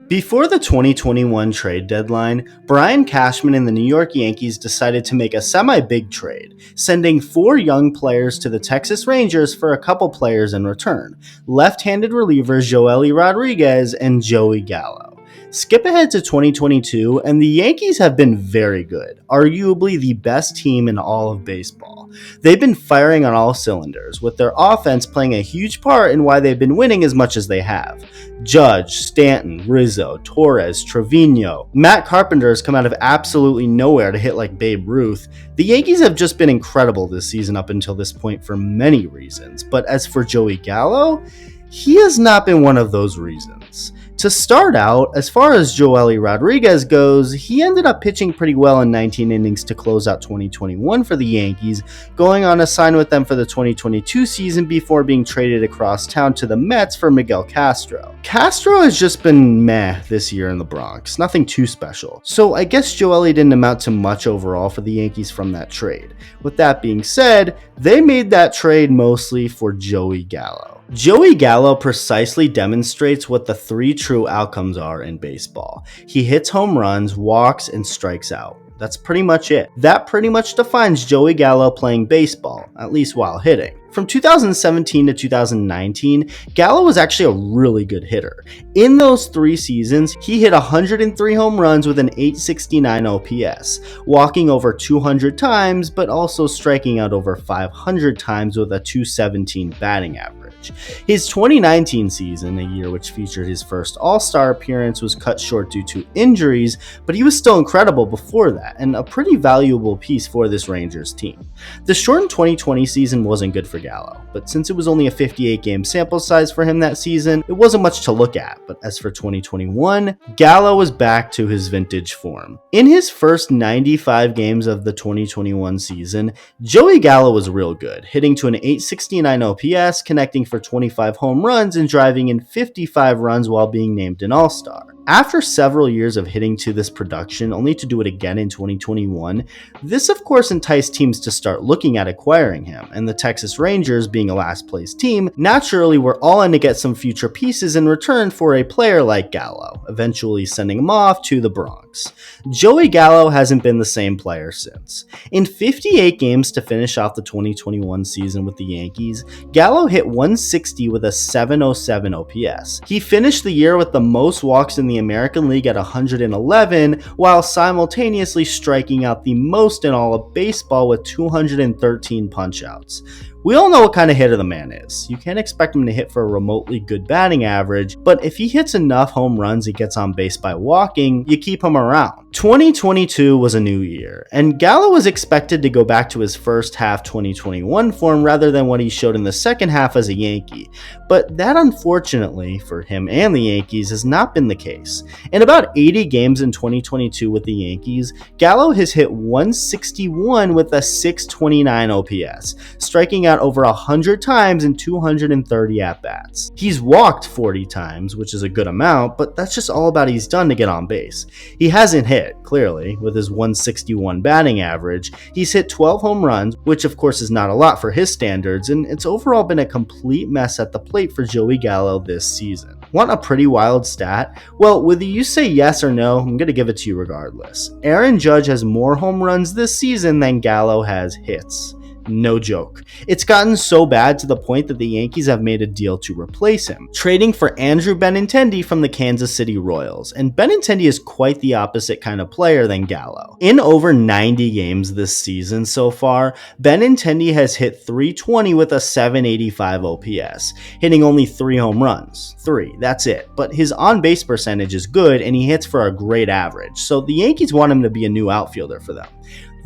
Before the 2021 trade deadline, Brian Cashman and the New York Yankees decided to make a semi-big trade, sending 4 young players to the Texas Rangers for a couple players in return: left-handed relievers Joely Rodriguez and Joey Gallo. Skip ahead to 2022, and the Yankees have been very good, arguably the best team in all of baseball. They've been firing on all cylinders, with their offense playing a huge part in why they've been winning as much as they have. Judge, Stanton, Rizzo, Torres, Trevino. Matt Carpenter has come out of absolutely nowhere to hit like Babe Ruth. The Yankees have just been incredible this season up until this point for many reasons, but as for Joey Gallo, he has not been one of those reasons. To start out, as far as Joely Rodriguez goes, he ended up pitching pretty well in 19 innings to close out 2021 for the Yankees, going on to sign with them for the 2022 season before being traded across town to the Mets for Miguel Castro. Castro has just been meh this year in the Bronx, nothing too special. So I guess Joely didn't amount to much overall for the Yankees from that trade. With that being said, they made that trade mostly for Joey Gallo. Joey Gallo precisely demonstrates what the 3 true outcomes are in baseball. He hits home runs, walks, and strikes out. That's pretty much it. That pretty much defines Joey Gallo playing baseball, at least while hitting. From 2017 to 2019, Gallo was actually a really good hitter. In those 3 seasons, he hit 103 home runs with an 869 OPS, walking over 200 times, but also striking out over 500 times with a 217 batting average. His 2019 season, a year which featured his first All-Star appearance, was cut short due to injuries, but he was still incredible before that, and a pretty valuable piece for this Rangers team. The shortened 2020 season wasn't good for Gallo, but since it was only a 58-game sample size for him that season, it wasn't much to look at. But as for 2021, Gallo was back to his vintage form. In his first 95 games of the 2021 season, Joey Gallo was real good, hitting to an 869 OPS, connecting for 25 home runs, and driving in 55 runs while being named an All-Star. After several years of hitting to this production, only to do it again in 2021, this of course enticed teams to start looking at acquiring him, and the Texas Rangers, being a last place team, naturally were all in to get some future pieces in return for a player like Gallo, eventually sending him off to the Bronx. Joey Gallo hasn't been the same player since. In 58 games to finish off the 2021 season with the Yankees, Gallo hit 160 with a 707 OPS. He finished the year with the most walks in the American League at 111, while simultaneously striking out the most in all of baseball with 213 punch-outs. We all know what kind of hitter the man is. You can't expect him to hit for a remotely good batting average, but if he hits enough home runs he gets on base by walking, you keep him around. 2022 was a new year, and Gallo was expected to go back to his first half 2021 form rather than what he showed in the second half as a Yankee. But that, unfortunately, for him and the Yankees, has not been the case. In about 80 games in 2022 with the Yankees, Gallo has hit 161 with a 629 OPS, striking out over 100 times in 230 at-bats. He's walked 40 times, which is a good amount, but that's just all about he's done to get on base. He hasn't hit, clearly, with his 161 batting average. He's hit 12 home runs, which of course is not a lot for his standards, and it's overall been a complete mess at the plate for Joey Gallo this season. Want a pretty wild stat? Well, whether you say yes or no, I'm going to give it to you regardless. Aaron Judge has more home runs this season than Gallo has hits. No joke. It's gotten so bad to the point that the Yankees have made a deal to replace him, trading for Andrew Benintendi from the Kansas City Royals. And Benintendi is quite the opposite kind of player than Gallo. In over 90 games this season so far, Benintendi has hit 320 with a 785 OPS, hitting only 3 home runs. 3, that's it. But his on-base percentage is good and he hits for a great average, so the Yankees want him to be a new outfielder for them.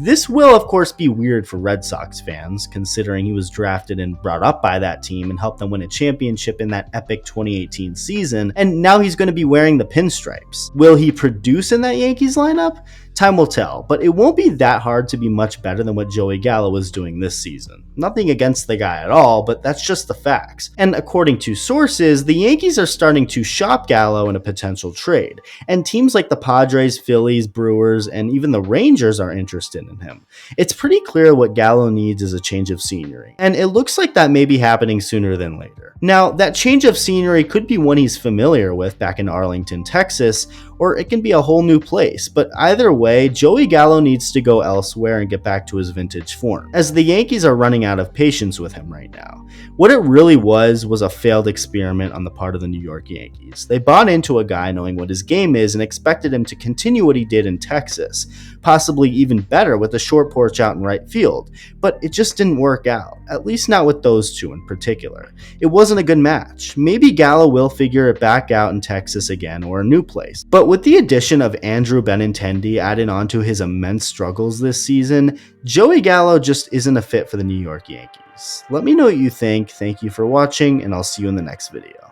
This will, of course, be weird for Red Sox fans, considering he was drafted and brought up by that team and helped them win a championship in that epic 2018 season, and now he's going to be wearing the pinstripes. Will he produce in that Yankees lineup? Time will tell, but it won't be that hard to be much better than what Joey Gallo is doing this season. Nothing against the guy at all, but that's just the facts. And according to sources, the Yankees are starting to shop Gallo in a potential trade, and teams like the Padres, Phillies, Brewers, and even the Rangers are interested in him. It's pretty clear what Gallo needs is a change of scenery, and it looks like that may be happening sooner than later. Now, that change of scenery could be one he's familiar with back in Arlington, Texas, or it can be a whole new place, but either way, Joey Gallo needs to go elsewhere and get back to his vintage form, as the Yankees are running out of patience with him right now. What it really was a failed experiment on the part of the New York Yankees. They bought into a guy knowing what his game is and expected him to continue what he did in Texas, possibly even better with a short porch out in right field, but it just didn't work out, at least not with those two in particular. It wasn't a good match. Maybe Gallo will figure it back out in Texas again or a new place, but with the addition of Andrew Benintendi added onto his immense struggles this season, Joey Gallo just isn't a fit for the New York Yankees. Let me know what you think. Thank you for watching, and I'll see you in the next video.